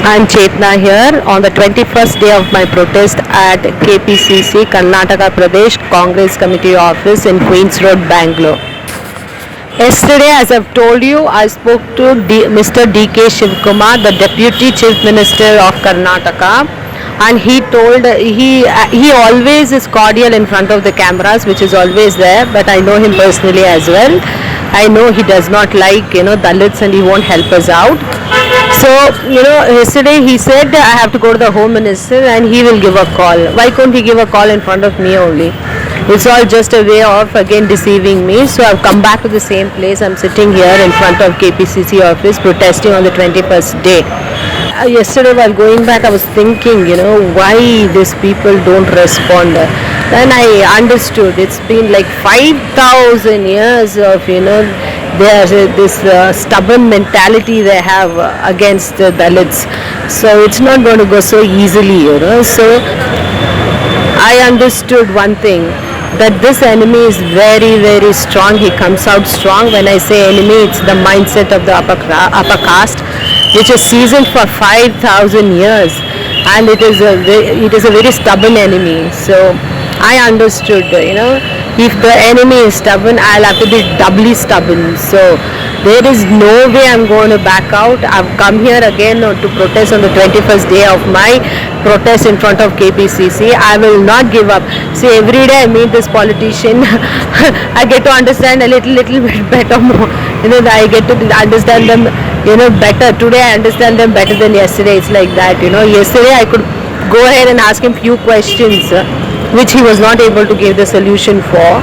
I'm Chetna here on the 21st day of my protest at KPCC Karnataka Pradesh Congress Committee office in Queens Road, Bangalore. Yesterday, as I've told you, I spoke to Mr. D.K. Shivkumar, the Deputy Chief Minister of Karnataka, and he told he always is cordial in front of the cameras, which is always there. But I know him personally as well. I know he does not like Dalits, and he won't help us out. So, yesterday he said I have to go to the Home Minister and he will give a call. Why couldn't he give a call in front of me only? It's all just a way of again deceiving me. So I've come back to the same place. I'm sitting here in front of KPCC office protesting on the 21st day. Yesterday while going back I was thinking, why these people don't respond. Then I understood it's been like 5,000 years of, there's this stubborn mentality they have against the Dalits. So it's not going to go so easily, So I understood one thing, that this enemy is very, very strong. He comes out strong. When I say enemy, it's the mindset of the upper caste, which is seasoned for 5,000 years, and it is a very stubborn enemy. So I understood, if the enemy is stubborn, I'll have to be doubly stubborn. So there is no way I'm going to back out. I've come here again to protest on the 21st day of my protest in front of KPCC. I will not give up. See, every day I meet this politician, I get to understand a little bit better more. I get to understand them, better. Today I understand them better than yesterday. It's like that, Yesterday I could go ahead and ask him few questions, which he was not able to give the solution for.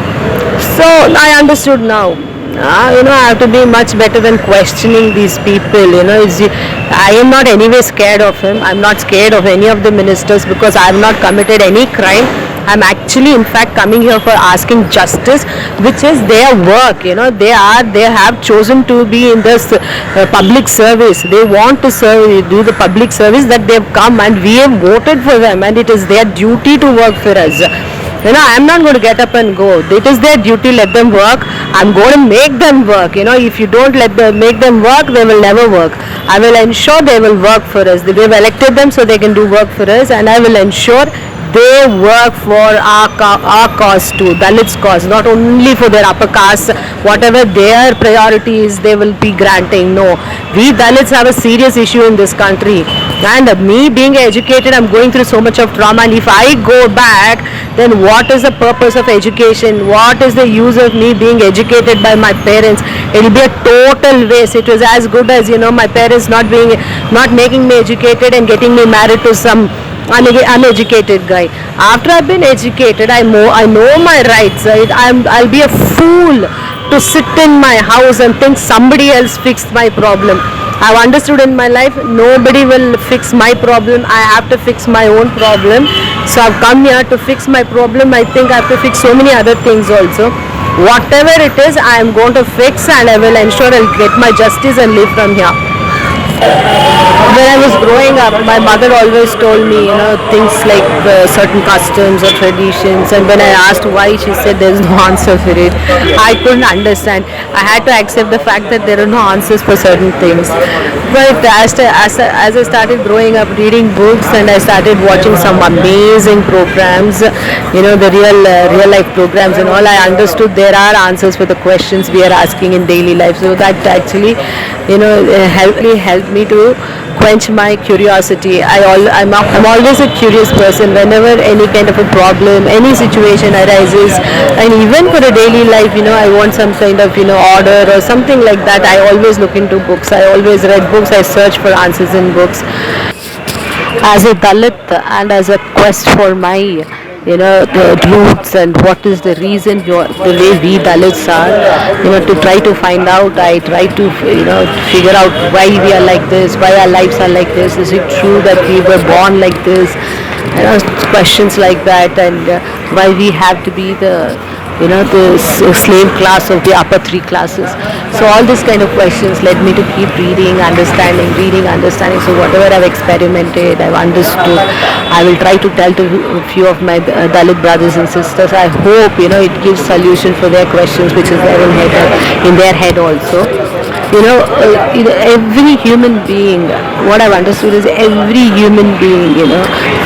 So I understood now. I have to be much better than questioning these people. I am not anyway scared of him. I'm not scared of any of the ministers because I have not committed any crime. I'm actually, in fact, coming here for asking justice, which is their work. They have chosen to be in this public service. They want to do the public service that they've come, and we have voted for them, and it is their duty to work for us. I'm not going to get up and go. It is their duty. Let them work. I'm going to make them work. If you don't make them work, they will never work. I will ensure they will work for us. We've elected them so they can do work for us, and I will ensure they work for our cause too, Dalits cause, not only for their upper caste. Whatever their priorities they will be granting. No, we Dalits have a serious issue in this country, and me being educated, I'm going through so much of trauma, and if I go back, then what is the purpose of education? What is the use of me being educated by my parents? It will be a total waste. It was as good as my parents not making me educated and getting me married to some uneducated guy. After I've been educated, I know my rights. I'll be a fool to sit in my house and think somebody else fixed my problem. I've understood in my life nobody will fix my problem. I have to fix my own problem. So I've come here to fix my problem. I think I have to fix so many other things also. Whatever it is, I am going to fix, and I will ensure I'll get my justice and live from here. When I was growing up, my mother always told me, things like certain customs or traditions, and when I asked why, she said there's no answer for it. I couldn't understand. I had to accept the fact that there are no answers for certain things. But as I started growing up, reading books, and I started watching some amazing programs, the real life programs and all, I understood there are answers for the questions we are asking in daily life. So that actually, helped me to quench my curiosity. I'm always a curious person. Whenever any kind of a problem, any situation arises, and even for a daily life, I want some kind of order or something like that, I always look into books. I always read books. I search for answers in books. As a Dalit and as a quest for my the roots and what is the reason the way we Dalits are, to try to find out. I try to figure out why we are like this, why our lives are like this. Is it true that we were born like this? Questions like that, and why we have to be the slave class of the upper three classes. So all these kind of questions led me to keep reading, understanding. So whatever I've experimented, I've understood, I will try to tell to a few of my Dalit brothers and sisters. I hope it gives solution for their questions, which is there in their head also. Every human being, what I've understood is every human being,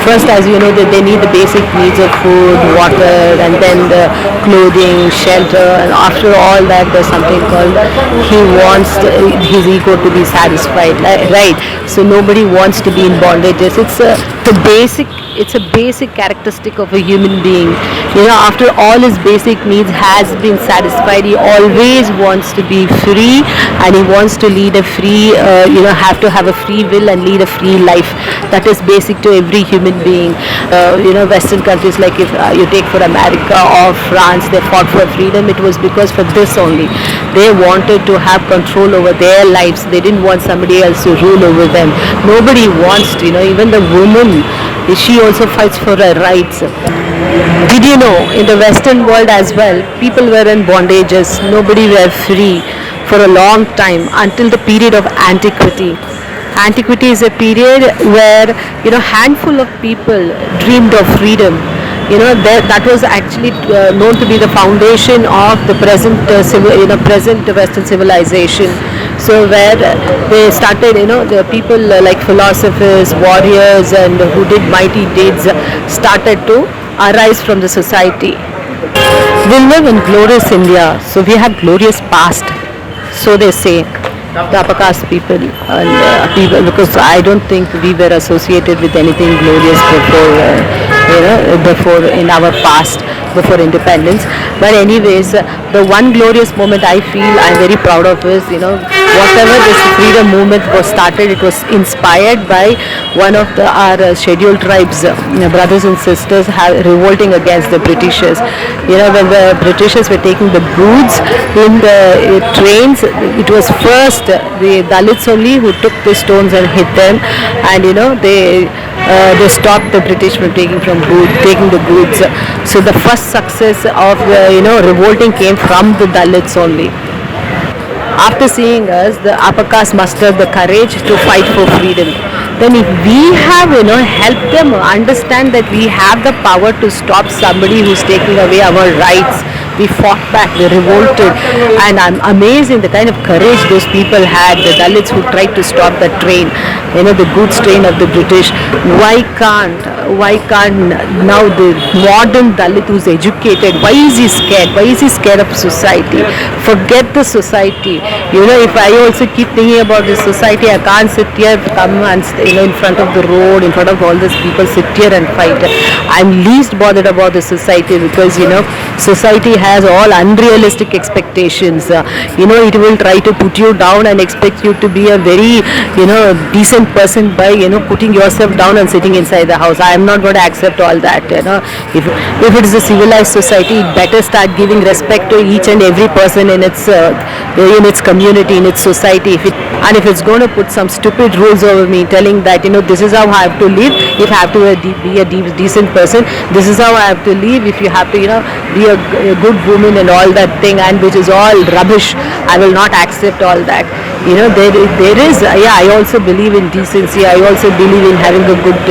first, as you know, they need the basic needs of food, water, and then the clothing, shelter, and after all that, there's something called he wants his ego to be satisfied, right? So nobody wants to be in bondages. It's a basic characteristic of a human being. After all his basic needs has been satisfied, he always wants to be free, and he wants to lead a free, have to have a free will and lead a free life. That is basic to every human being. Western countries, like if you take for America or France, they fought for freedom. It was because for this only. They wanted to have control over their lives. They didn't want somebody else to rule over them. Nobody wants to, even the woman, she also fights for her rights. Did you know, in the Western world as well, people were in bondages. Nobody were free for a long time until the period of antiquity. Antiquity is a period where handful of people dreamed of freedom. That was actually known to be the foundation of the present present Western civilization. So where they started, the people like philosophers, warriors, and who did mighty deeds started to arise from the society. We live in glorious India, so we have glorious past. So they say, the upper caste people, and people, because I don't think we were associated with anything glorious before in our past, before independence. But anyways, the one glorious moment I feel I'm very proud of is, whatever this freedom movement was started, it was inspired by one of our scheduled tribes, brothers and sisters, revolting against the Britishers. When the Britishers were taking the goods in the trains, it was first the Dalits only who took the stones and hit them, and they stopped the British from taking the goods. So the first success of revolting came from the Dalits only. After seeing us, the upper caste mustered the courage to fight for freedom. Then if we have helped them understand that we have the power to stop somebody who's taking away our rights, we fought back, we revolted, and I'm amazed in the kind of courage those people had, the Dalits who tried to stop the train, the goods train of the British. Why can't now the modern Dalit who's educated, why is he scared? Why is he scared of society? Forget the society. If I also keep thinking about this society, I can't sit here, come and in front of the road, in front of all these people, sit here and fight. I'm least bothered about the society because society has all unrealistic expectations. It will try to put you down and expect you to be a very decent person by putting yourself down and sitting inside the house. I am not going to accept all that. If it is a civilized society, it better start giving respect to each and every person in its community, in its society. If it's going to put some stupid rules over me, telling that this is how I have to live, if I have to be a decent person, this is how I have to live, if you have to be a good woman and all that thing, and which is all rubbish, I will not accept all that. There is, I also believe in decency, I also believe in having a good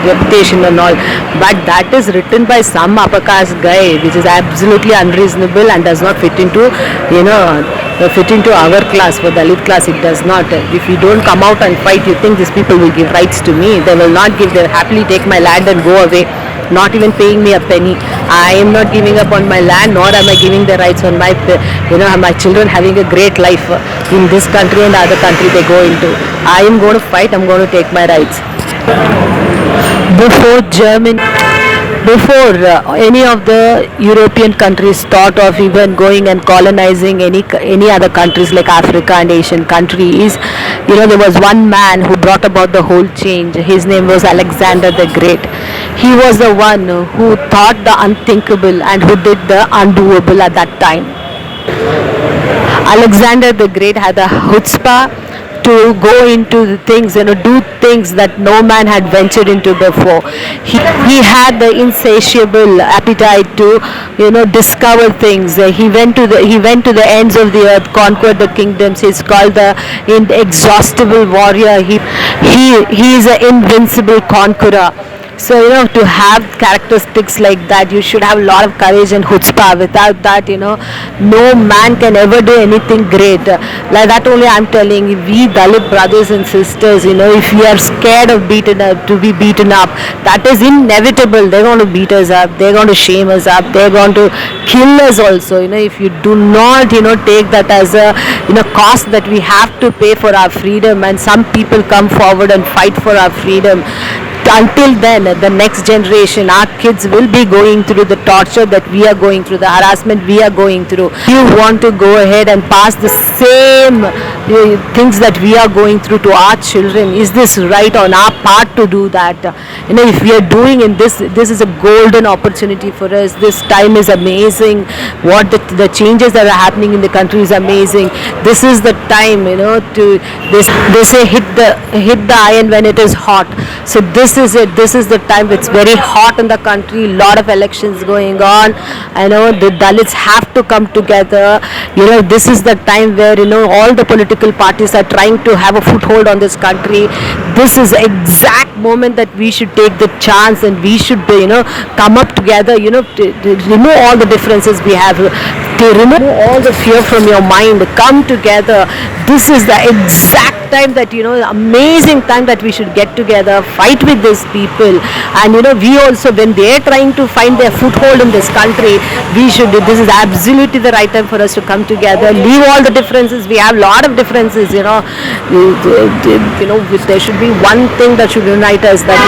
reputation and all, but that is written by some upper caste guy, which is absolutely unreasonable and does not fit into our class. For Dalit class, it does not. If you don't come out and fight, you think these people will give rights to me? They will not give. They'll happily take my land and go away, not even paying me a penny. I am not giving up on my land, nor am I giving the rights on my my children having a great life in this country and the other country they go into. I am going to fight. I'm going to take my rights. Before any of the European countries thought of even going and colonizing any other countries like Africa and Asian countries, there was one man who brought about the whole change. His name was Alexander the Great. He was the one who thought the unthinkable and who did the undoable at that time. Alexander the Great had the chutzpah to go into the things, do things that no man had ventured into before. He had the insatiable appetite to, discover things. He went to the ends of the earth, conquered the kingdoms. He's called the inexhaustible warrior. He is an invincible conqueror. So to have characteristics like that, you should have a lot of courage and chutzpah. Without that, no man can ever do anything great. Like that only I'm telling you, we Dalit brothers and sisters, if we are scared of to be beaten up, that is inevitable. They're going to beat us up, they're going to shame us up, they're going to kill us also. If you do not take that as a cost that we have to pay for our freedom, and some people come forward and fight for our freedom. Until then, the next generation, our kids will be going through the torture that we are going through, the harassment we are going through. You want to go ahead and pass the same things that we are going through to our children. Is this right on our part to do that? If we are doing in this is a golden opportunity for us. This time is amazing. What the changes that are happening in the country is amazing. This is the time, to they say hit the iron when it is hot. So this is it. This is the time. It's very hot in the country. Lot of elections going on. I know the Dalits have to come together. This is the time where all the political parties are trying to have a foothold on this country. This is exact moment that we should take the chance, and we should come up together. To remove all the differences we have. To remove all the fear from your mind. Come together. This is the exact time that amazing time that we should get together, fight with these people. And we also, when they are trying to find their foothold in this country, this is absolutely the right time for us to come together, leave all the differences. We have a lot of differences. There should be one thing that should unite us, that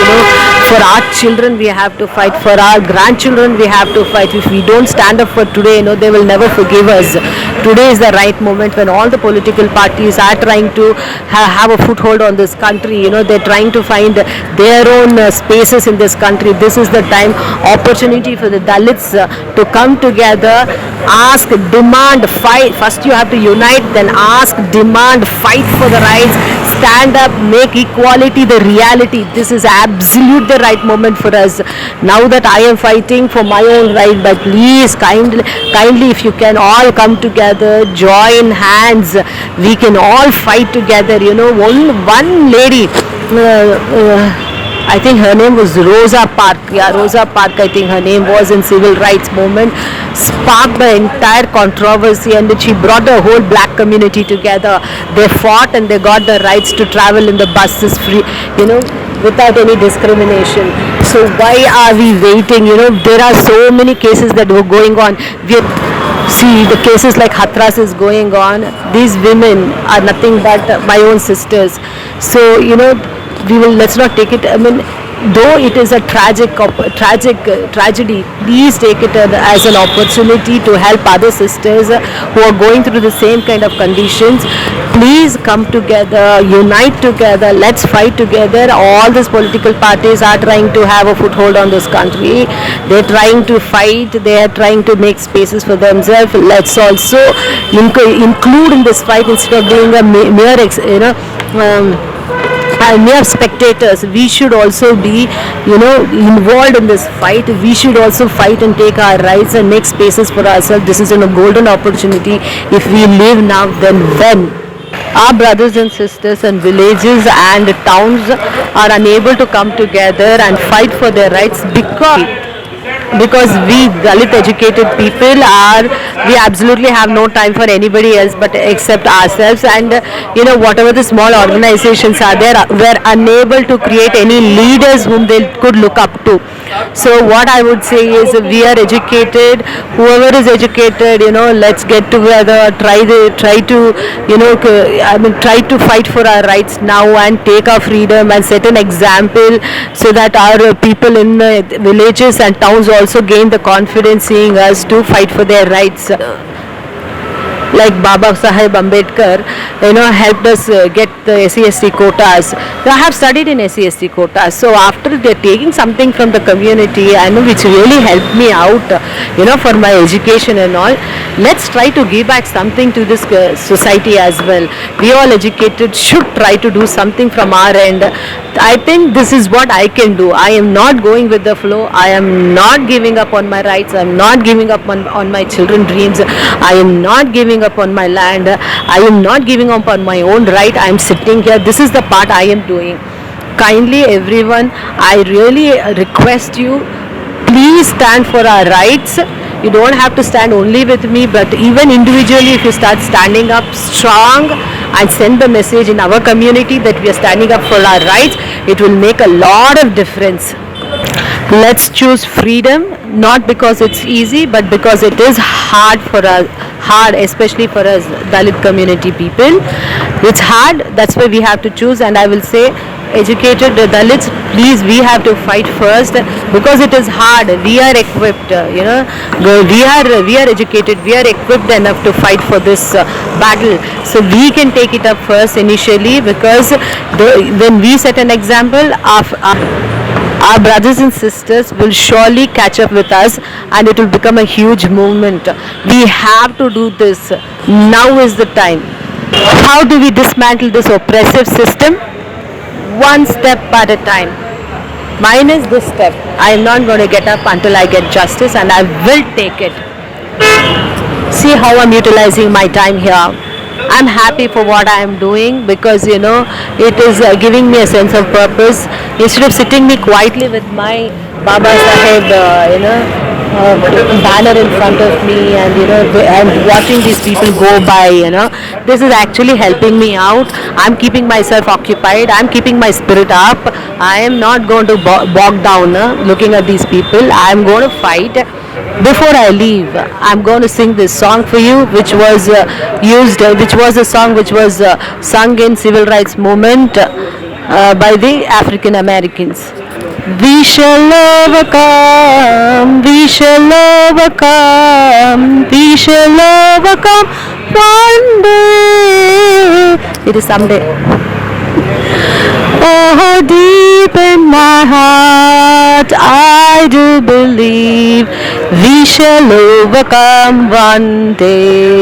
for our children we have to fight, for our grandchildren we have to fight. If we don't stand up for today, they will never forgive us. Today is the right moment when all the political parties are trying to have a foothold on this country. They're trying to find their own spaces in this country. This is the time, opportunity for the Dalits to come together, ask, demand, fight. First you have to unite, then ask, demand, fight for the rights, stand up, make equality the reality. This is absolute the right moment for us. Now that I am fighting for my own right, but please kindly if you can all come together, join hands, we can all fight together. One lady, I think her name was Rosa Parks. Yeah, Rosa Parks, I think her name was, in civil rights movement, sparked the entire controversy, and she brought the whole black community together. They fought and they got the rights to travel in the buses free, without any discrimination. So why are we waiting? There are so many cases that were going on. See, the cases like Hathras is going on. These women are nothing but my own sisters. So let's not take it. I mean, though it is a tragedy, please take it as an opportunity to help other sisters who are going through the same kind of conditions. Please come together, unite together, let's fight together. All these political parties are trying to have a foothold on this country. They're trying to fight, they are trying to make spaces for themselves. Let's also include in this fight, instead of being a mere spectators. We should also be involved in this fight. We should also fight and take our rights and make spaces for ourselves. This is a golden opportunity. If we live now, then when? Our brothers and sisters and villages and towns are unable to come together and fight for their rights because we Dalit educated people we absolutely have no time for anybody else but except ourselves, and whatever the small organizations are there, we're unable to create any leaders whom they could look up to. So what I would say is, we are educated, whoever is educated, let's get together, try to fight for our rights now and take our freedom and set an example, so that our people in the villages and towns also gain the confidence seeing us to fight for their rights. Like Baba Saheb Ambedkar, helped us get the SC/ST quotas. I have studied in SC/ST quotas, so after they're taking something from the community, which really helped me out, for my education and all. Let's try to give back something to this society as well. We all educated should try to do something from our end. I think this is what I can do. I am not going with the flow. I am not giving up on my rights. I am not giving up on my children's dreams. I am not giving up on my land. I am not giving up on my own right. I am sitting here. This is the part I am doing. kindly everyone, I really request you, please stand for our rights. You don't have to stand only with me, but even individually, if you start standing up strong and send the message in our community that we are standing up for our rights, it will make a lot of difference. Let's choose freedom, not because it's easy, but because it is hard for us, hard especially for us Dalit community people. It's hard, that's why we have to choose. And I will say, educated Dalits, please, we have to fight first, because it is hard. We are equipped, we are educated, we are equipped enough to fight for this battle. So we can take it up first initially, because when we set an example, our brothers and sisters will surely catch up with us, and it will become a huge movement. We have to do this. Now is the time. How do we dismantle this oppressive system? One step at a time. Mine is this step. I am not going to get up until I get justice, and I will take it. See how I'm utilizing my time here. I'm happy for what I am doing, because it is giving me a sense of purpose. Instead of sitting me quietly with my Baba Saheb banner in front of me, and watching these people go by, this is actually helping me out. I'm keeping myself occupied, I'm keeping my spirit up. I am not going to bog down looking at these people. I'm going to fight. Before I leave, I'm going to sing this song for you, which was a song which was sung in civil rights movement by the African Americans. We shall overcome, we shall overcome, we shall overcome one day. It is someday. Oh, deep in my heart, I do believe we shall overcome one day.